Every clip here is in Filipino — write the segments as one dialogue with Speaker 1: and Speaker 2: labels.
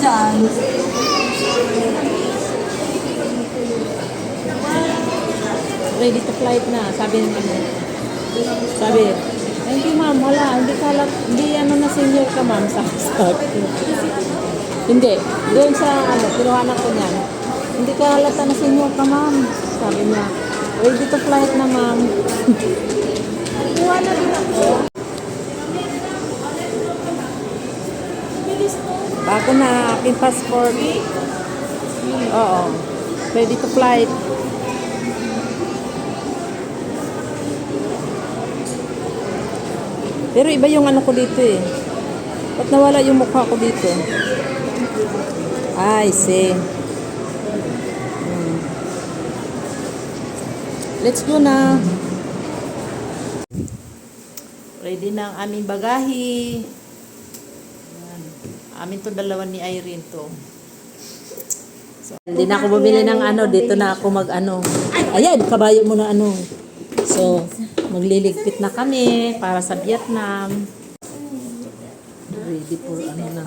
Speaker 1: dyan.
Speaker 2: Ready to flight na, sabi naman. Sabi, ay, hindi ma'am, wala, hindi ano na senior ka ma'am, sabi. Hindi, doon sa ano, kinuhanan ko niyan. Hindi ka halata na senior ka ma'am, sabi niya. Ready to flight na ma'am. Kuha na din ako. Bago na aking passport. Oo, ready to flight. Pero iba yung ano ko dito eh. Ba't nawala yung mukha ko dito? I see. Let's go na. Ready na ang aming bagahe. Ayan. Amin to dalawa ni Irene to. So, hindi na ako bumili ng ano. Dito na ako mag-ano. Ayan, kabayo mo na ano. So, magliligpit na kami para sa Vietnam. Ready for ano na.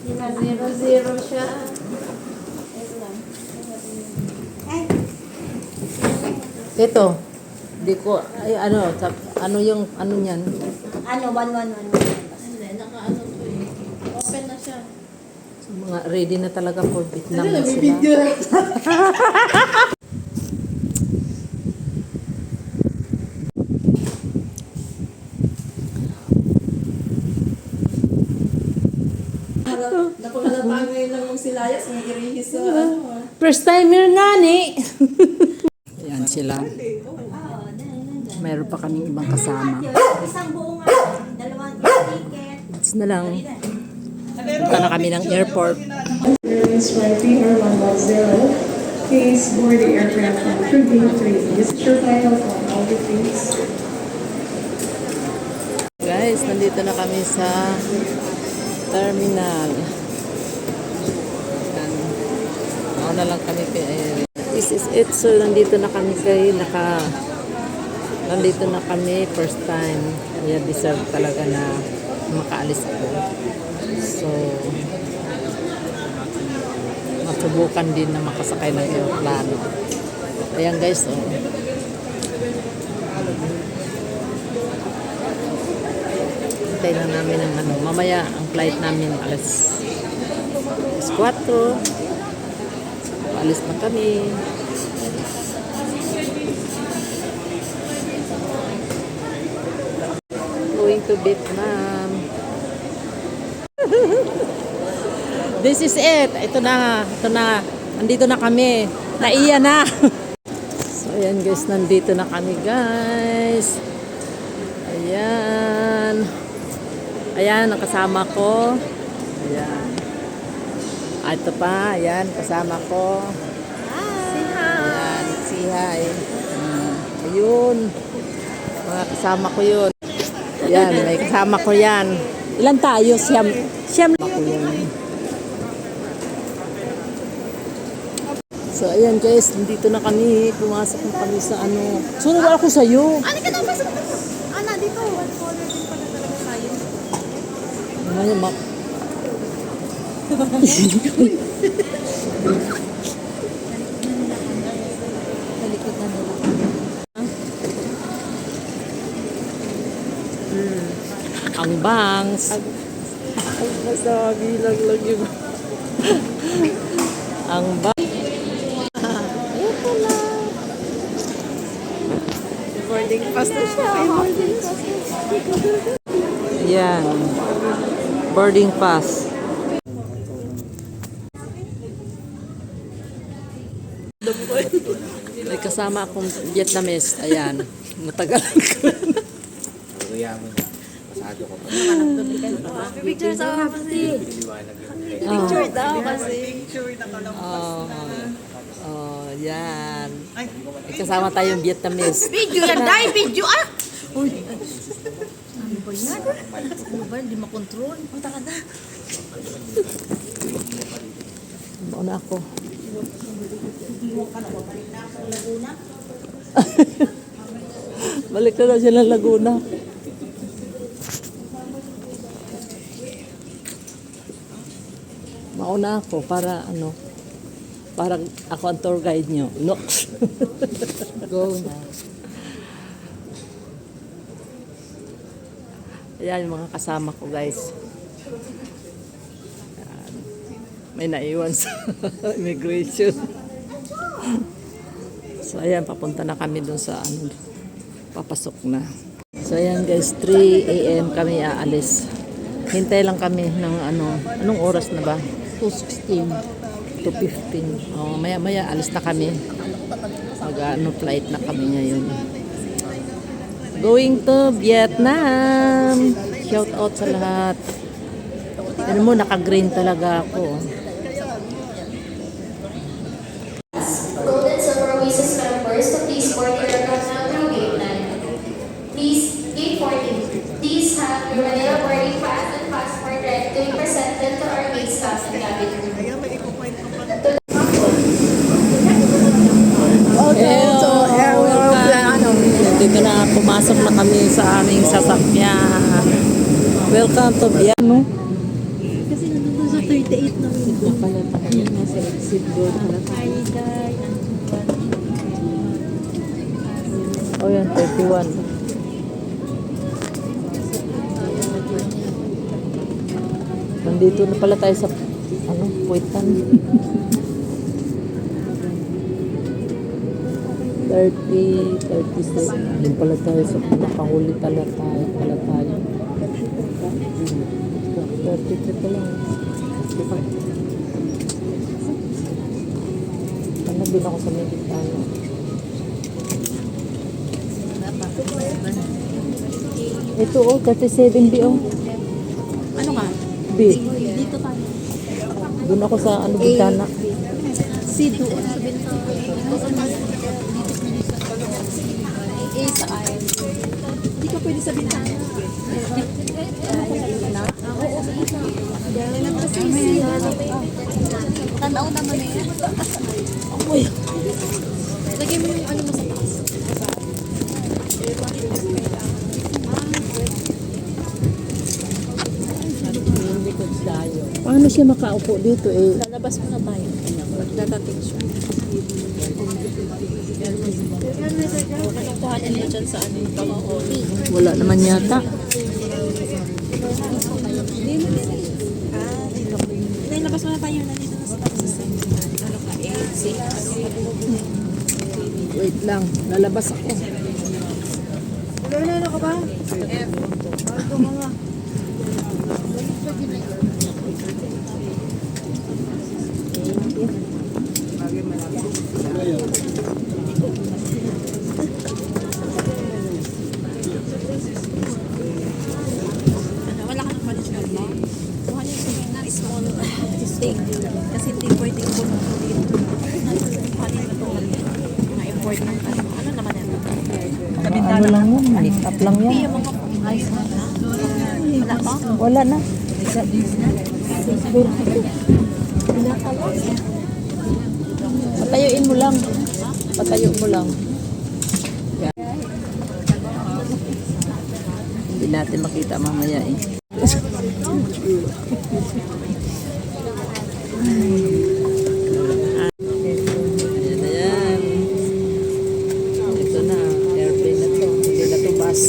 Speaker 1: 0-0 siya.
Speaker 2: Ito. Di ko, ay ano, ano yung, ano niyan?
Speaker 1: Ano, 1-1-1.
Speaker 3: Naka-ano to eh. Open na siya.
Speaker 2: So, mga ready na talaga for Vietnam na sila.
Speaker 3: Nakulalapaan ngayon lang yung silayas. May irihis sa ano.
Speaker 2: First timer nga ni. Ayan sila. Mayroon pa kaming ibang kasama.
Speaker 1: Isang buong dalawang ticket.
Speaker 2: It's na lang. Punta na kami ng airport.
Speaker 4: Airlines flight or 110. Please board the aircraft on through gate 3. This is your final call. All the please.
Speaker 2: Guys, nandito na kami sa terminal. Ayan. Ako na lang kami kay Irene. This is it. So, nandito na kami nandito na kami first time. Kaya deserve talaga na makaalis ako. So, masubukan din na makasakay ng aeroplano. Ayan guys, oh. Hintay lang namin ng ano. Mamaya, ang flight namin alas 4. Alis na kami. Going to Vietnam. This is it. Ito na. Nandito na kami. Naiya na. So, ayan guys. Nandito na kami guys. Ayan. Ayan, ang kasama ko. Ayan. Ito pa. Ayan, kasama ko. Ayan, say hi. Ayun. Mga kasama ko yun. Ayan, may kasama ko yan. Ilan tayo? Siyam ako yan. So, ayan guys, dito na kami. Pumasok na kami sa ano. Sunod ako sa'yo.
Speaker 3: Ano ka na? Pasok na. Ana, dito. One color din pala talaga sa'yo.
Speaker 2: Ano mak?
Speaker 3: Talikod na nila.
Speaker 2: Ang bangs. Nasabi lang yung ang bangs. Ito na.
Speaker 3: Boarding pass na siya. Boarding pass.
Speaker 2: Yan. Boarding pass. May kasama akong Vietnamese. Ayan. Matagalan ko.
Speaker 3: Picture sa kasi. Picture daw kasi.
Speaker 2: Yan. May kasama tayong Vietnamese.
Speaker 3: Video na dahil. Video ah! Uy. Ano ba yan? Ano ba? Hindi makontrol. Ang takada.
Speaker 2: Mauna ako. Balik na daw siya ng Laguna. Mauna ako para ano, para ako ang tour guide nyo. No. Go na. Ayan yung mga kasama ko, guys. Ayan. May naiwan sa immigration. So ayan, papunta na kami dun sa ano, papasok na. So ayan guys, 3 a.m. kami aalis. Hintay lang kami ng ano, anong oras na ba?
Speaker 3: 2:16.
Speaker 2: 2:15. Oh, maya alis na kami. Ano, flight na kami ngayon. Going to Vietnam. Shout out sa lahat. Ano mo, naka-green talaga ako.
Speaker 5: Gold and silver Oasis members to please board your aircraft now through gate 9. Please, gate 14. Please have your Manila boarding pass and passport ready to be presented to our gate staff and cabin crew.
Speaker 2: Dito na, pumasok na kami sa aming sasakyan. Welcome to Vietnam.
Speaker 3: Kasi nandun sa 38 na
Speaker 2: Ito pala tayo nasa exit door pala tayo. Oh yan, 31. Nandito na pala tayo sa ano, Puitan. 30, 36. Doon pala tayo sa nakahuli pala tayo. 33 pa lang. Ano din ako sa may bintana. Ito oh, 37 B oh.
Speaker 3: Ano ka?
Speaker 2: B.
Speaker 3: Dito tayo.
Speaker 2: Doon ako sa ano bintana.
Speaker 3: C doon sa bintana. A sa I. Hindi ka pwede sa bintana. Tanaw naman eh.
Speaker 2: Uy,
Speaker 3: Lagay mo yung ano mo sa taas.
Speaker 2: paano siya makaupo dito eh?
Speaker 3: Lalabas mo na tayo. Dadating siya. Anong kuhanin mo dyan sa ano?
Speaker 2: Wala naman yata.
Speaker 3: Lalabas mo na tayo. Nandito na sa taas. Ano ka? 8, 6.
Speaker 2: Wait lang, lalabas ako.
Speaker 3: Ano ka ba? Ito mga. Wala ka ng management mo? Kuha niyo yung small steak. Kasi hindi pwede ko dito. Kuha niyo ito mga import ng ano. Ano naman yan?
Speaker 2: Ano lang yun, make up lang yan.
Speaker 3: Yung mga ice na. Wala pa?
Speaker 2: Wala na. Patayuin mo lang. Patayo mo lang. Yan. Hindi natin makita mamaya eh. Ayan na yan. Ito na, airplane na to. Hindi na to bus.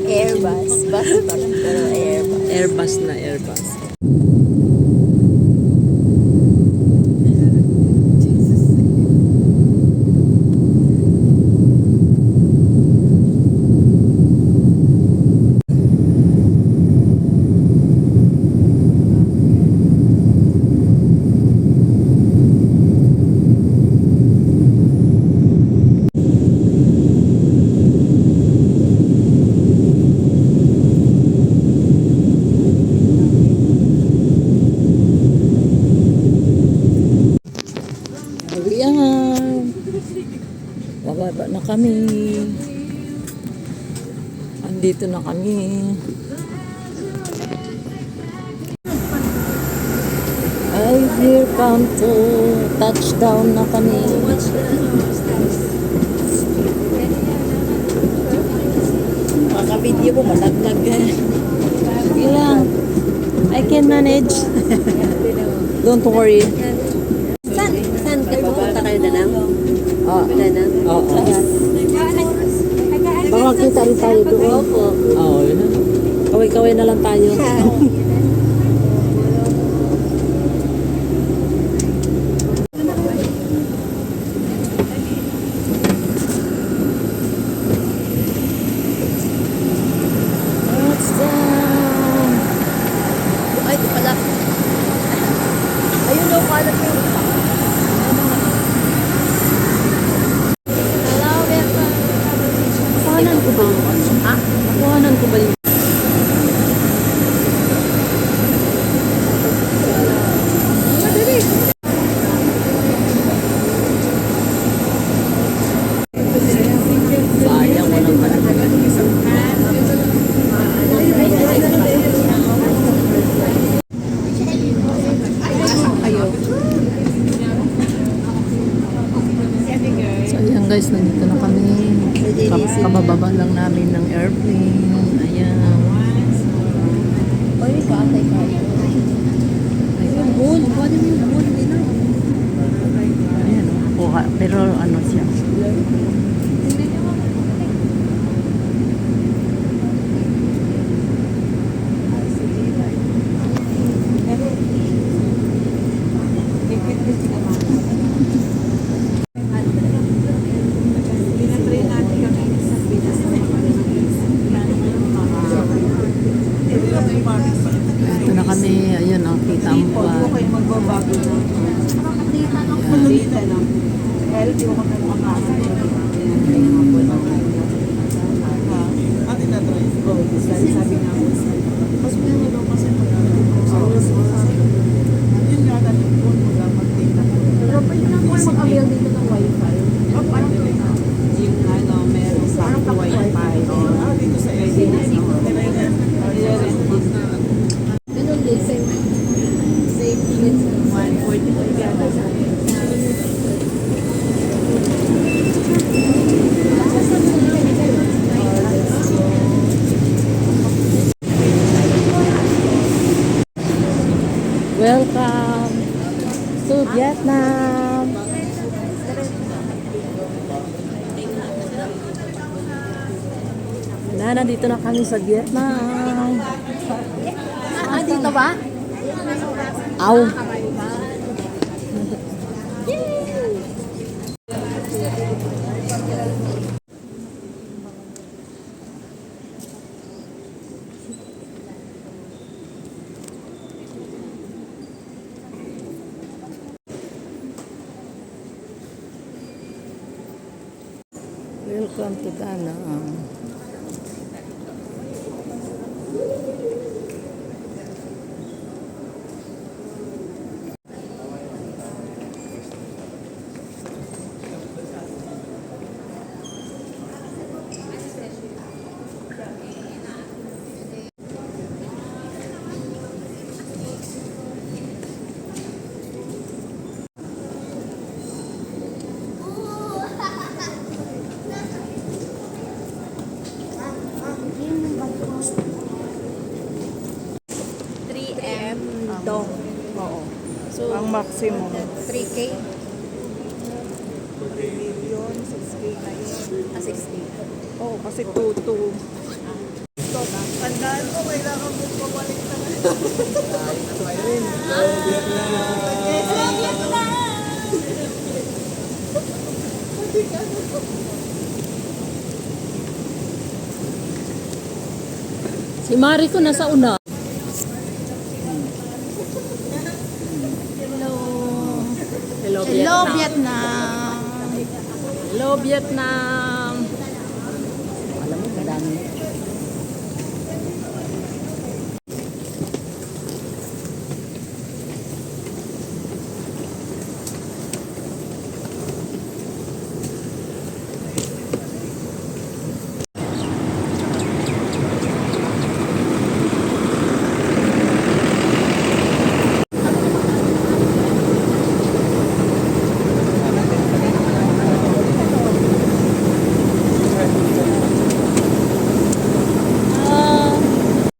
Speaker 3: Airbus. Bus pa lang. Pero Airbus.
Speaker 2: Airbus na Airbus. Ayan. Bababa na kami. Andito na kami. Ay, here come to touchdown na kami.
Speaker 3: Maka-video mo, malaglag eh.
Speaker 2: Sige lang. I can manage. Don't worry.
Speaker 1: Saan ka pupunta kayo Danang?
Speaker 2: Ah,
Speaker 1: Danang?
Speaker 2: oo. Baka makita rin tayo doon.
Speaker 1: Opo.
Speaker 2: Oo, yun na. Kaway-kaway na lang tayo. What's that?
Speaker 3: Ay, di pala. Ayun daw, kalat mo. Hello, welcome.
Speaker 2: Kuhanan ko ba?
Speaker 3: Ha?
Speaker 2: Kuhanan ko ba yun? Sayang, walang So ayan guys, nandito na kami. Kabababa lang namin ng airplane. Ayan.
Speaker 3: Oy, kaatay ka. Ayun, bull. Kuha mo yung bull. Hindi na.
Speaker 2: Ayan. Kuha. Pero ano siya. Ito na kami. Ayan ang kita ang pa.
Speaker 3: Pero pwede na po mag-avail dito ng wifi.
Speaker 6: Yung ano, meron sa wifi. Dito sa
Speaker 3: Ganun din, same. Same thing.
Speaker 6: 140 yata.
Speaker 2: Welcome to Vietnam. Nandito na kami sa Vietnam.
Speaker 3: Ah, dito ba?
Speaker 2: Aw. Welcome to Da Nang.
Speaker 3: Dong.
Speaker 6: Oo.
Speaker 3: So,
Speaker 6: Ang maximum.
Speaker 3: 3K?
Speaker 6: 3 million, 6K na yun.
Speaker 3: 60.
Speaker 6: Oo, kasi 2. Stop. Tandaan mo, kailangan mo pabalik na.
Speaker 2: Si Mari ko nasa una. Hello
Speaker 3: Hello,
Speaker 2: Vietnam.
Speaker 3: Vietnam.
Speaker 2: Hello Vietnam.